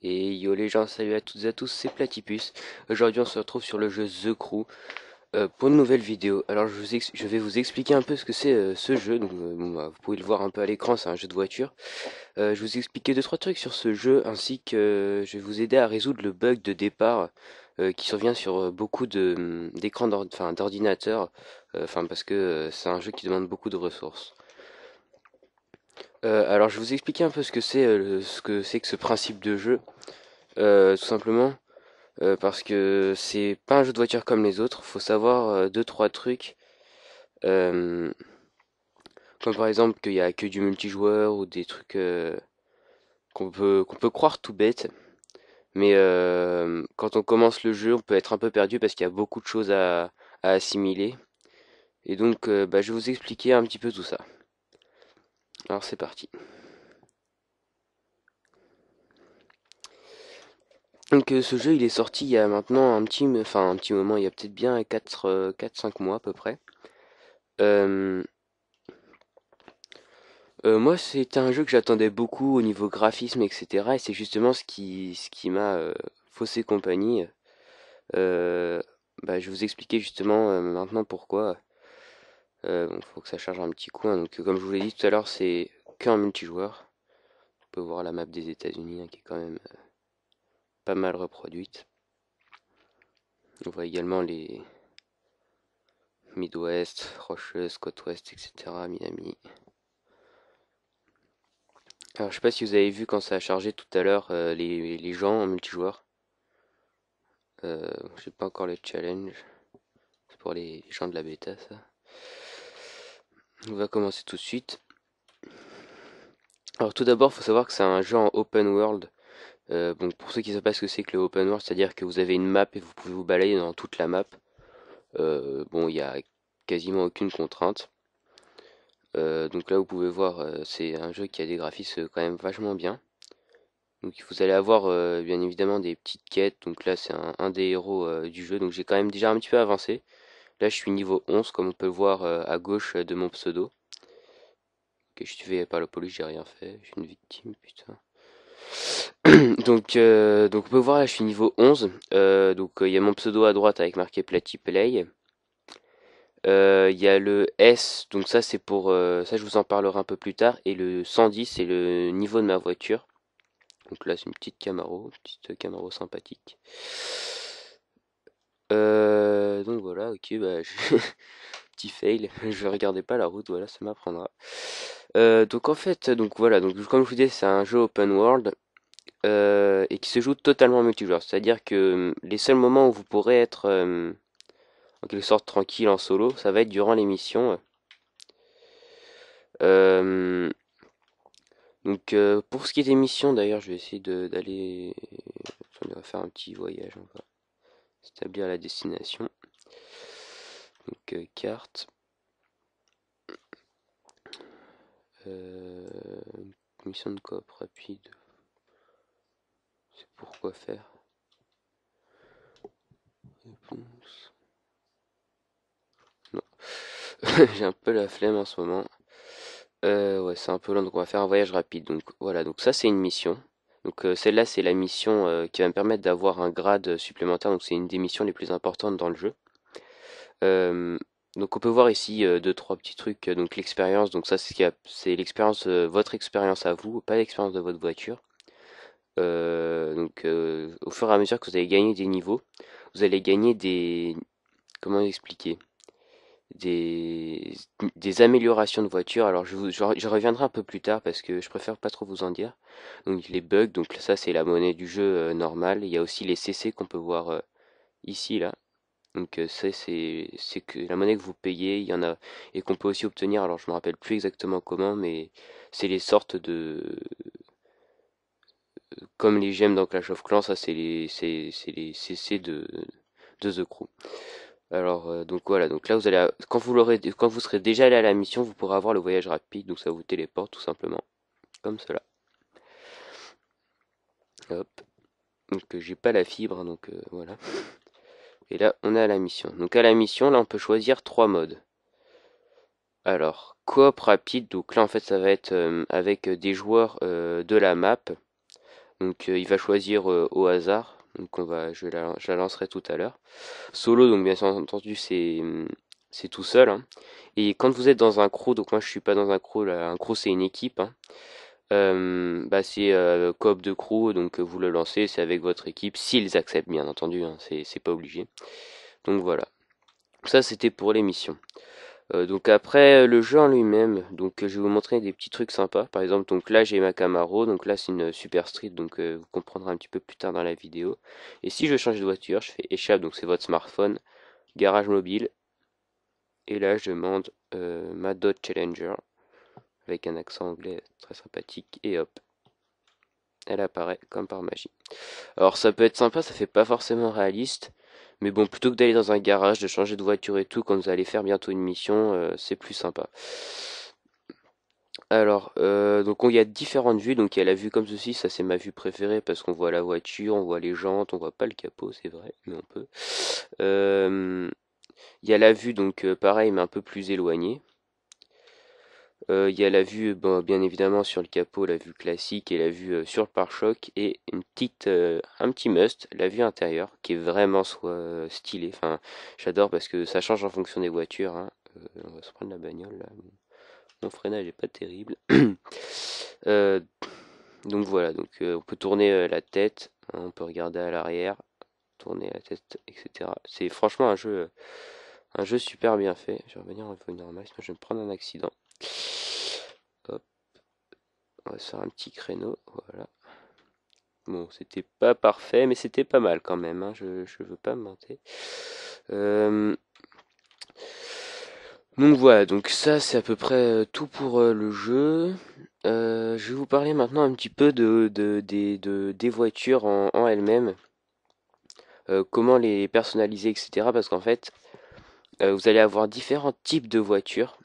Et yo les gens, salut à toutes et à tous, c'est Platypus. Aujourd'hui on se retrouve sur le jeu The Crew pour une nouvelle vidéo. Alors je vais vous expliquer un peu ce que c'est ce jeu. Donc, bon, bah, vous pouvez le voir un peu à l'écran, c'est un jeu de voiture. Je vais vous expliquer deux trois trucs sur ce jeu ainsi que je vais vous aider à résoudre le bug de départ qui survient sur beaucoup d'écrans d'ordinateur. Enfin parce que c'est un jeu qui demande beaucoup de ressources. Alors je vais vous expliquer un peu ce que c'est que ce principe de jeu. Tout simplement. Parce que c'est pas un jeu de voiture comme les autres. Faut savoir deux trois trucs, euh, comme par exemple qu'il y a que du multijoueur ou des trucs qu'on peut croire tout bête. Mais quand on commence le jeu, on peut être un peu perdu parce qu'il y a beaucoup de choses à assimiler. Et donc, bah, je vais vous expliquer un petit peu tout ça. Alors c'est parti. Donc ce jeu il est sorti il y a maintenant un petit moment, il y a peut-être bien 4-5 mois à peu près. Euh, Moi, c'était un jeu que j'attendais beaucoup au niveau graphisme, etc. Et c'est justement ce qui m'a faussé compagnie. Euh, Bah, je vais vous expliquer justement maintenant pourquoi. Bon, faut que ça charge un petit coup, hein. Donc, comme je vous l'ai dit tout à l'heure, c'est qu'un multijoueur. On peut voir la map des États-Unis hein, qui est quand même pas mal reproduite. On voit également les Midwest, Rocheuse, côte ouest, etc. Miami. Alors, je sais pas si vous avez vu quand ça a chargé tout à l'heure les gens en multijoueur. J'ai pas encore le challenge. C'est pour les gens de la bêta, ça. On va commencer tout de suite. Alors tout d'abord, il faut savoir que c'est un jeu en open world. Bon, pour ceux qui ne savent pas ce que c'est que le open world, c'est-à-dire que vous avez une map et vous pouvez vous balader dans toute la map. Bon, il y a quasiment aucune contrainte. Donc là, vous pouvez voir, c'est un jeu qui a des graphismes quand même vachement bien. Donc vous allez avoir bien évidemment des petites quêtes. Donc là, c'est un des héros du jeu. Donc j'ai quand même déjà un petit peu avancé. Là, je suis niveau 11, comme on peut le voir à gauche de mon pseudo. Que je suis fait par la police, j'ai rien fait. Je suis une victime, putain. Donc on peut voir là, je suis niveau 11. Il y a mon pseudo à droite avec marqué Platyplay. Il y a le S, donc ça c'est pour ça je vous en parlerai un peu plus tard. Et le 110 c'est le niveau de ma voiture. Donc là c'est une petite Camaro sympathique. Donc voilà, ok, bah petit fail. Je regardais pas la route, voilà, ça m'apprendra. Donc en fait, donc voilà, donc comme je vous disais, c'est un jeu open world et qui se joue totalement en multijoueur. C'est-à-dire que les seuls moments où vous pourrez être en quelque sorte tranquille en solo, ça va être durant l'émission. Euh, pour ce qui est des missions, d'ailleurs, je vais essayer d'aller. Enfin, on va faire un petit voyage, on va s'établir la destination. Donc carte. Euh, Mission de coop rapide. C'est pour quoi faire? Réponse. Non. J'ai un peu la flemme en ce moment. Ouais, c'est un peu long, donc on va faire un voyage rapide. Donc voilà, donc ça c'est une mission. Donc celle-là c'est la mission qui va me permettre d'avoir un grade supplémentaire. Donc c'est une des missions les plus importantes dans le jeu. Euh, donc on peut voir ici deux trois petits trucs. Donc l'expérience, donc ça c'est l'expérience, votre expérience à vous, pas l'expérience de votre voiture. Au fur et à mesure que vous allez gagner des niveaux, vous allez gagner des, comment expliquer? Des, des améliorations de voiture. Alors je reviendrai un peu plus tard parce que je préfère pas trop vous en dire. Donc les bugs, donc ça c'est la monnaie du jeu normale. Il y a aussi les CC qu'on peut voir ici là. Donc c'est que la monnaie que vous payez, il y en a et qu'on peut aussi obtenir. Alors je me rappelle plus exactement comment, mais c'est les sortes de comme les gemmes dans Clash of Clans. Ça c'est les CC de The Crew. Alors donc voilà, donc là vous allez quand vous serez déjà allé à la mission, vous pourrez avoir le voyage rapide, donc ça vous téléporte tout simplement, comme cela. Hop. Donc j'ai pas la fibre, hein, donc voilà. Et là on est à la mission. Donc à la mission, là on peut choisir trois modes. Alors coop rapide, donc là en fait ça va être avec des joueurs de la map. Donc il va choisir au hasard. Donc je la lancerai tout à l'heure. Solo, donc bien entendu, c'est tout seul, hein. Et quand vous êtes dans un crew, donc moi je suis pas dans un crew, là, un crew c'est une équipe, hein. Bah c'est coop de crew, donc vous le lancez, c'est avec votre équipe, s'ils acceptent bien entendu, hein, c'est pas obligé. Donc voilà. Ça c'était pour l'émission. Donc après le jeu en lui-même, donc je vais vous montrer des petits trucs sympas. Par exemple, donc là j'ai ma Camaro, donc là c'est une Super Street, donc vous comprendrez un petit peu plus tard dans la vidéo. Et si je change de voiture, je fais échappe, donc c'est votre smartphone, garage mobile, et là je demande ma Dodge Challenger avec un accent anglais très sympathique, et hop, elle apparaît comme par magie. Alors ça peut être sympa, ça fait pas forcément réaliste, mais bon, plutôt que d'aller dans un garage, de changer de voiture et tout, quand vous allez faire bientôt une mission, c'est plus sympa. Alors, donc il y a différentes vues, donc il y a la vue comme ceci, ça c'est ma vue préférée parce qu'on voit la voiture, on voit les jantes, on voit pas le capot, c'est vrai, mais on peut. Il y a la vue donc pareil mais un peu plus éloignée. Il y a la vue, bon, bien évidemment sur le capot, la vue classique et la vue sur le pare-choc et un petit must, la vue intérieure qui est vraiment stylée. Enfin, j'adore parce que ça change en fonction des voitures, hein. On va se prendre la bagnole là. Mon freinage est pas terrible. Euh, donc voilà, donc on peut tourner la tête, hein, on peut regarder à l'arrière, tourner la tête, etc. C'est franchement un jeu super bien fait. Je vais revenir en volume normal, sinon je vais me prendre un accident. Hop, on va se faire un petit créneau, voilà. Bon, c'était pas parfait, mais c'était pas mal quand même, hein, je veux pas me mentir. Euh, donc voilà, donc ça c'est à peu près tout pour le jeu. Je vais vous parler maintenant un petit peu des voitures en elles-mêmes, comment les personnaliser, etc. Parce qu'en fait, vous allez avoir différents types de voitures.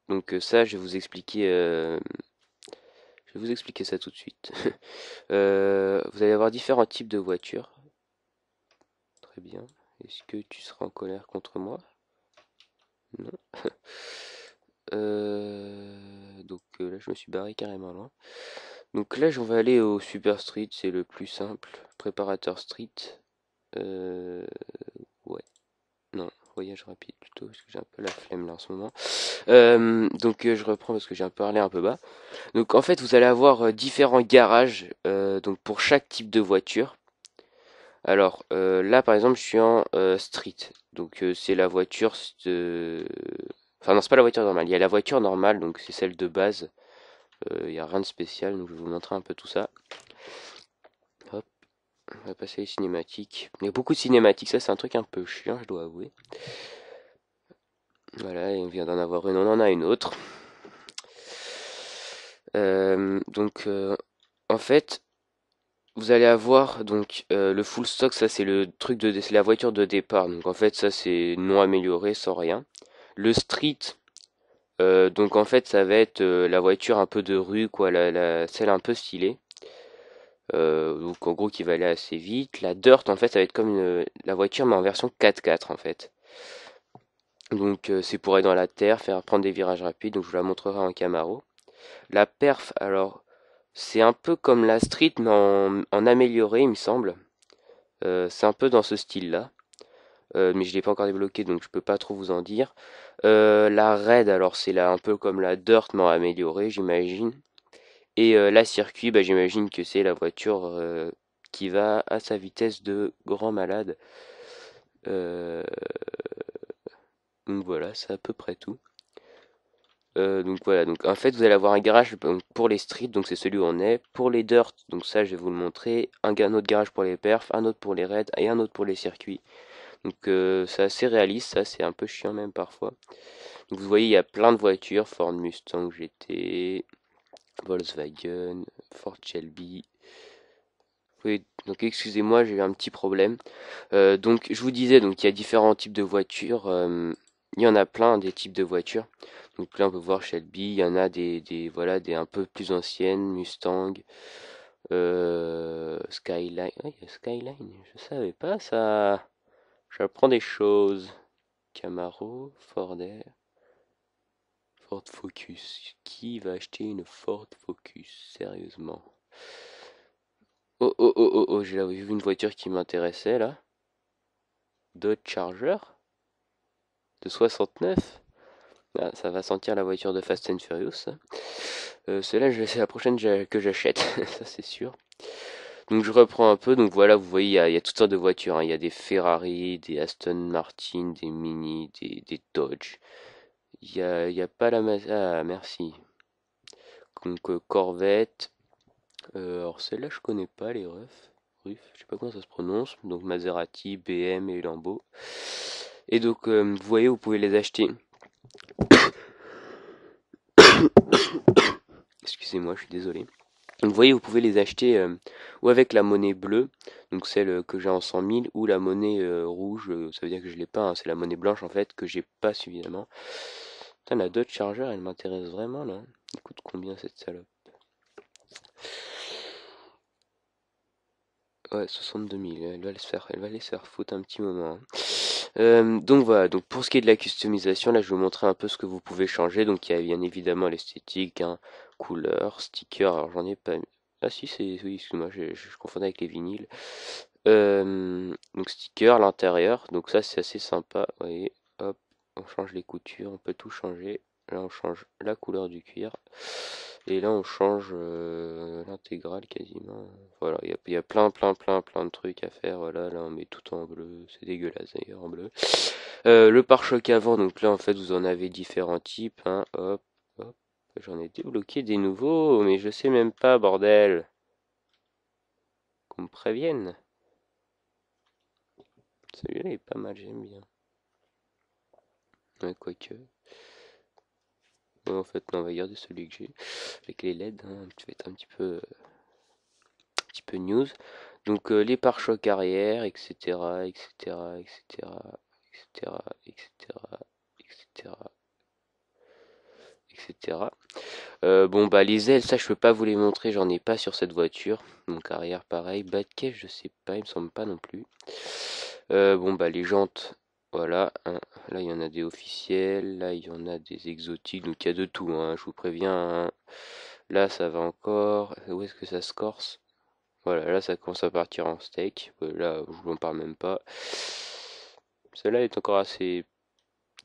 Donc ça, je vais vous expliquer ça tout de suite. Vous allez avoir différents types de voitures. Très bien. Est-ce que tu seras en colère contre moi? Non. Donc là, je me suis barré carrément loin. Donc là, on va aller au Super Street, c'est le plus simple. Préparateur Street. Euh, ouais. Non, voyage rapide plutôt, parce que j'ai un peu la flemme là en ce moment. Donc je reprends parce que j'ai un peu parlé un peu bas. Donc en fait, vous allez avoir différents garages donc pour chaque type de voiture. Alors là, par exemple, je suis en street. Donc c'est la voiture. Enfin non, c'est pas la voiture normale. Il y a la voiture normale, donc c'est celle de base. Il n'y a rien de spécial, donc je vais vous montrer un peu tout ça. Hop, on va passer les cinématiques. Il y a beaucoup de cinématiques, ça c'est un truc un peu chiant, je dois avouer. Voilà, et on vient d'en avoir une, on en a une autre. Donc en fait, vous allez avoir donc le full stock, ça c'est le truc c'est la voiture de départ. Donc en fait, ça c'est non amélioré, sans rien. Le street, donc en fait, ça va être la voiture un peu de rue, quoi, celle un peu stylée. Donc en gros qui va aller assez vite. La dirt, en fait, ça va être comme la voiture mais en version 4x4 en fait. Donc c'est pour aller dans la terre, faire prendre des virages rapides. Donc je vous la montrerai en Camaro. La perf, alors c'est un peu comme la street mais en amélioré, il me semble. C'est un peu dans ce style-là. Mais je l'ai pas encore débloqué donc je peux pas trop vous en dire. La raid, alors c'est là un peu comme la dirt mais améliorée, j'imagine. Et la circuit, bah, j'imagine que c'est la voiture qui va à sa vitesse de grand malade. Euh, donc voilà, c'est à peu près tout. Donc voilà, donc en fait vous allez avoir un garage donc, pour les streets, donc c'est celui où on est. Pour les dirt, donc ça je vais vous le montrer. Un autre garage pour les perfs, un autre pour les raids et un autre pour les circuits. Donc c'est assez réaliste, ça c'est un peu chiant même parfois. Donc vous voyez il y a plein de voitures, Ford Mustang GT, Volkswagen, Ford Shelby. Oui, donc excusez-moi, j'ai eu un petit problème. Donc je vous disais, donc il y a différents types de voitures. Il y en a plein des types de voitures. Donc là on peut voir Shelby, il y en a voilà des un peu plus anciennes, Mustang, Skyline. Ouais, il y a Skyline, je savais pas ça. J'apprends des choses. Camaro, Ford Air, Ford Focus. Qui va acheter une Ford Focus? Sérieusement. Oh oh oh oh oh, j'ai vu une voiture qui m'intéressait là. Dodge Charger de 69. Ah, ça va sentir la voiture de Fast and Furious, ça. Celle-là, c'est la prochaine que j'achète, ça c'est sûr. Donc je reprends un peu, donc voilà, vous voyez, il y a toutes sortes de voitures, hein. Il y a des Ferrari, des Aston Martin, des Mini, des Dodge. Il y a pas la Mazda, ah, merci. Donc Corvette. Alors celle-là, je connais pas les refs. Je sais pas comment ça se prononce. Donc Maserati, BM et Lambo. Et donc, vous voyez, vous pouvez les acheter. Excusez-moi, je suis désolé. Donc vous voyez, vous pouvez les acheter ou avec la monnaie bleue, donc celle que j'ai en 100 000, ou la monnaie rouge, ça veut dire que je l'ai pas, hein, c'est la monnaie blanche en fait, que j'ai pas suffisamment. Putain, la Dodge Charger, elle m'intéresse vraiment là. Elle coûte combien cette salope? Ouais, 62 000, elle va aller se faire foutre un petit moment, hein. Donc voilà, donc pour ce qui est de la customisation, là je vais vous montrer un peu ce que vous pouvez changer. Donc il y a bien évidemment l'esthétique, hein, couleur, sticker, alors j'en ai pas mis. Ah si, oui, excuse-moi, je confondais avec les vinyles. Donc sticker, l'intérieur, donc ça c'est assez sympa, vous voyez, hop, on change les coutures, on peut tout changer. Là on change la couleur du cuir. Et là on change l'intégrale quasiment. Voilà, il y a plein de trucs à faire. Voilà, là on met tout en bleu, c'est dégueulasse d'ailleurs en bleu. Le pare-choc avant, donc là en fait vous en avez différents types, hein. Hop, hop, j'en ai débloqué des nouveaux, mais je sais même pas, bordel. Qu'on me prévienne. Celui-là est pas mal, j'aime bien. Ouais, quoique. Ouais, en fait, non, on va garder celui que j'ai avec les LED, hein, qui va être un petit peu news. Donc les pare-chocs arrière, etc., etc., etc., etc., etc., etc., etc. Bon bah les ailes, ça je peux pas vous les montrer, j'en ai pas sur cette voiture. Donc arrière pareil, bas de caisse je sais pas, il me semble pas non plus. Bon bah les jantes, voilà, hein. Là il y en a des officiels, là il y en a des exotiques, donc il y a de tout, hein, je vous préviens, hein. Là ça va encore, où est-ce que ça se corse? Voilà, là ça commence à partir en steak. Là, je vous en parle même pas. Celle-là est encore assez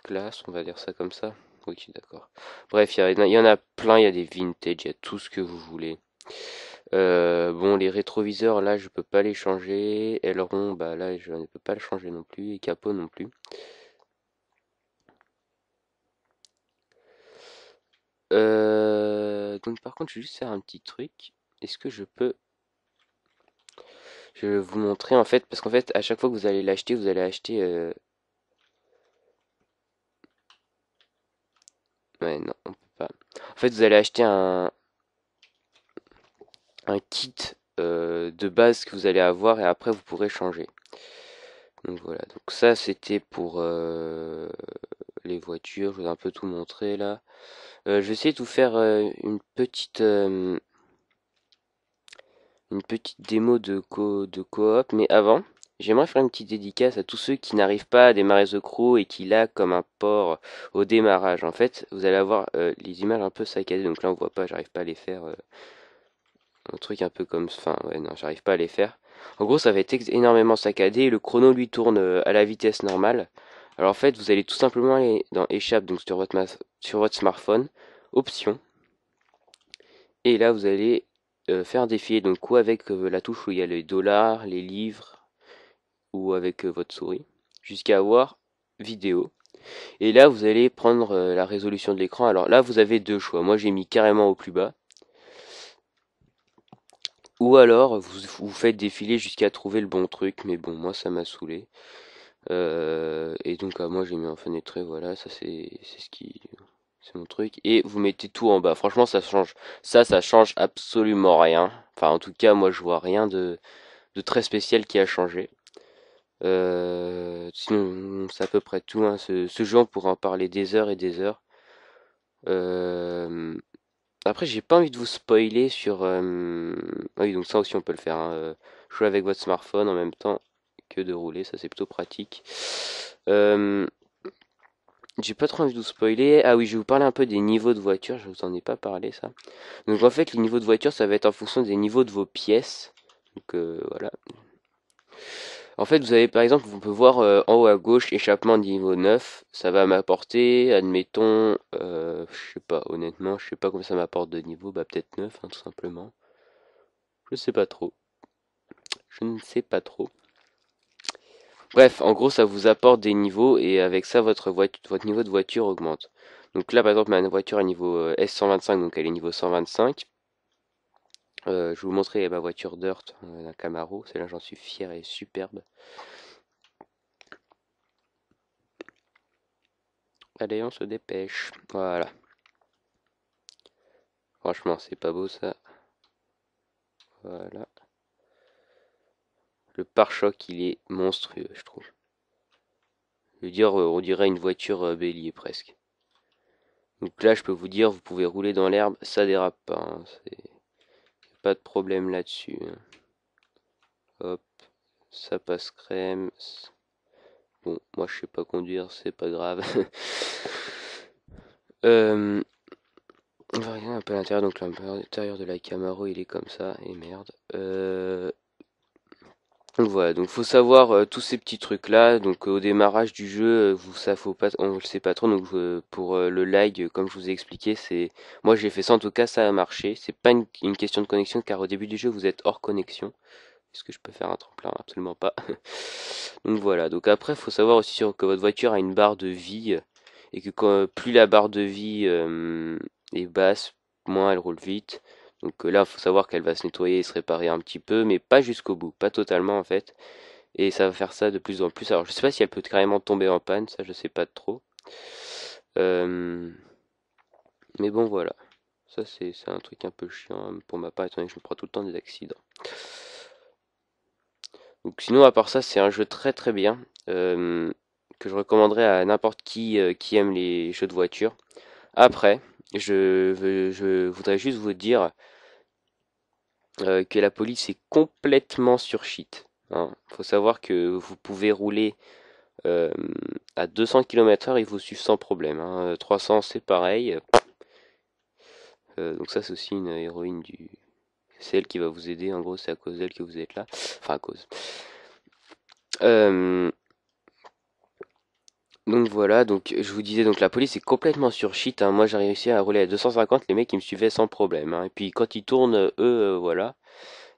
classe, on va dire ça comme ça. Ok, d'accord. Bref, il y en a plein, il y a des vintage, il y a tout ce que vous voulez. Bon, les rétroviseurs, là, je peux pas les changer. Aileron, bah là, je ne peux pas le changer non plus. Et capot non plus. Donc, par contre, je vais juste faire un petit truc. Est-ce que je peux... Je vais vous montrer, en fait, parce qu'en fait, à chaque fois que vous allez l'acheter, vous allez acheter... Ouais, non, on peut pas. En fait, vous allez acheter un kit de base que vous allez avoir et après vous pourrez changer. Donc voilà, donc ça c'était pour les voitures, je vous ai un peu tout montré là. Je vais essayer de vous faire une petite démo de coop, mais avant, j'aimerais faire une petite dédicace à tous ceux qui n'arrivent pas à démarrer The Crew et qui lag comme un porc au démarrage. En fait, vous allez avoir les images un peu saccadées, donc là on voit pas, j'arrive pas à les faire. Un truc un peu comme... Enfin, ouais, non, j'arrive pas à les faire. En gros, ça va être énormément saccadé. Le chrono, lui, tourne à la vitesse normale. Alors, en fait, vous allez tout simplement aller dans Échappe, donc sur votre smartphone, Options. Et là, vous allez faire défiler, donc, ou avec la touche où il y a les dollars, les livres, ou avec votre souris, jusqu'à avoir Vidéo. Et là, vous allez prendre la résolution de l'écran. Alors là, vous avez deux choix. Moi, j'ai mis carrément au plus bas. Ou alors, vous faites défiler jusqu'à trouver le bon truc, mais bon, moi ça m'a saoulé. Et donc, moi j'ai mis en fenêtré, voilà, ça c'est mon truc. Et vous mettez tout en bas. Franchement, ça change absolument rien. Enfin, en tout cas, moi je vois rien de très spécial qui a changé. Sinon, c'est à peu près tout, hein. Ce jeu, on pourra en parler des heures et des heures. Euh, Après, j'ai pas envie de vous spoiler sur. Ah oui, donc ça aussi on peut le faire, hein, jouer avec votre smartphone en même temps que de rouler, ça c'est plutôt pratique. Euh, j'ai pas trop envie de vous spoiler. Ah oui, je vais vous parler un peu des niveaux de voiture, je vous en ai pas parlé ça. Donc en fait, les niveaux de voiture, ça va être en fonction des niveaux de vos pièces. Donc voilà. En fait, vous avez par exemple, on peut voir en haut à gauche échappement niveau 9. Ça va m'apporter, admettons, je sais pas, honnêtement, je sais pas combien ça m'apporte de niveau, bah peut-être 9, hein, tout simplement. Je sais pas trop. Je ne sais pas trop. Bref, en gros, ça vous apporte des niveaux et avec ça, votre niveau de voiture augmente. Donc là, par exemple, ma voiture est niveau S125, donc elle est niveau 125. Je vais vous montrer ma voiture Dirt, un Camaro. Celle-là, j'en suis fier et superbe. Allez, on se dépêche. Voilà. Franchement, c'est pas beau ça. Voilà. Le pare-choc, il est monstrueux, je trouve. Je veux dire, on dirait une voiture bélier presque. Donc là, je peux vous dire, vous pouvez rouler dans l'herbe, ça dérape pas, hein. Pas de problème là-dessus, hein. Hop, ça passe crème. Bon, moi je sais pas conduire, c'est pas grave. On va regarder un peu à l'intérieur. Donc l'intérieur de la Camaro, il est comme ça. Et merde. Donc voilà, donc faut savoir tous ces petits trucs là. Donc au démarrage du jeu, ça faut pas, on le sait pas trop. Donc pour le lag, comme je vous ai expliqué, c'est moi j'ai fait ça en tout cas, ça a marché. C'est pas une question de connexion car au début du jeu vous êtes hors connexion. Est-ce que je peux faire un tremplin? Absolument pas. Donc voilà. Donc après, faut savoir aussi que votre voiture a une barre de vie et que plus la barre de vie est basse, moins elle roule vite. Donc là, il faut savoir qu'elle va se nettoyer et se réparer un petit peu, mais pas jusqu'au bout, pas totalement en fait. Et ça va faire ça de plus en plus. Alors je sais pas si elle peut carrément tomber en panne, ça je sais pas trop. Euh, mais bon voilà. Ça c'est un truc un peu chiant pour ma part, étant donné que je me prends tout le temps des accidents. Donc sinon à part ça, c'est un jeu très très bien. Que je recommanderais à n'importe qui aime les jeux de voiture. Après, je voudrais juste vous dire que la police est complètement sur shit, hein. Faut savoir que vous pouvez rouler euh, à 200 km/h, ils vous suivent sans problème, hein. 300 c'est pareil. Donc ça c'est aussi une héroïne du... C'est elle qui va vous aider, en gros c'est à cause d'elle que vous êtes là. Enfin à cause. Euh, Donc voilà, donc je vous disais, donc la police est complètement sur shit, hein. Moi j'ai réussi à rouler à 250, les mecs ils me suivaient sans problème, hein. Et puis quand ils tournent, eux, voilà,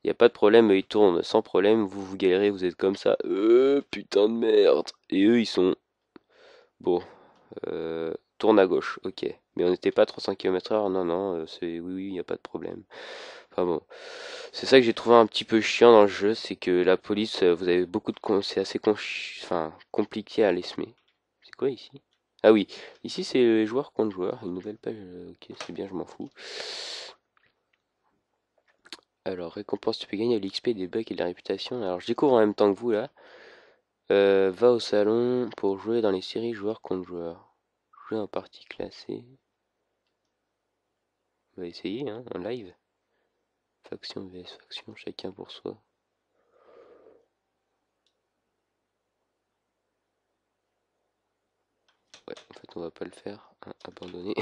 il n'y a pas de problème, ils tournent sans problème, vous galérez, vous êtes comme ça, putain de merde. Et eux ils sont, bon, tourne à gauche, ok. Mais on n'était pas à 300 km/h, non, non, c'est, oui, il n'y a pas de problème. Enfin bon, c'est ça que j'ai trouvé un petit peu chiant dans le jeu, c'est que la police, vous avez beaucoup de... C'est assez enfin, compliqué à l'estimer. C'est quoi ici? Ah oui, ici c'est joueur contre joueur, une nouvelle page, ok c'est bien, je m'en fous. Alors, récompense, tu peux gagner de l'XP, des bugs et de la réputation. Alors je découvre en même temps que vous là. Va au salon pour jouer dans les séries joueur contre joueur. Jouer en partie classée. On va essayer, hein, en live. Faction vs faction, chacun pour soi. Ouais, en fait on va pas le faire, hein, abandonner.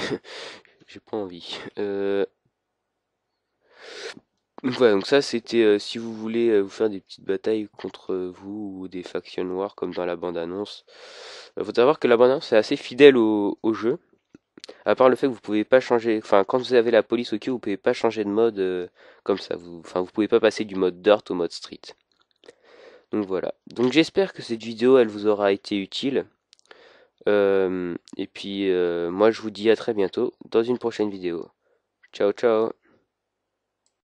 J'ai pas envie. Voilà, donc ça c'était si vous voulez vous faire des petites batailles contre vous ou des faction wars comme dans la bande-annonce. Faut savoir que la bande-annonce est assez fidèle au jeu, à part le fait que vous pouvez pas changer, enfin quand vous avez la police au queue, vous pouvez pas changer de mode comme ça, enfin vous pouvez pas passer du mode dirt au mode street. Donc voilà. Donc j'espère que cette vidéo elle vous aura été utile. Et puis moi je vous dis à très bientôt dans une prochaine vidéo. Ciao ciao.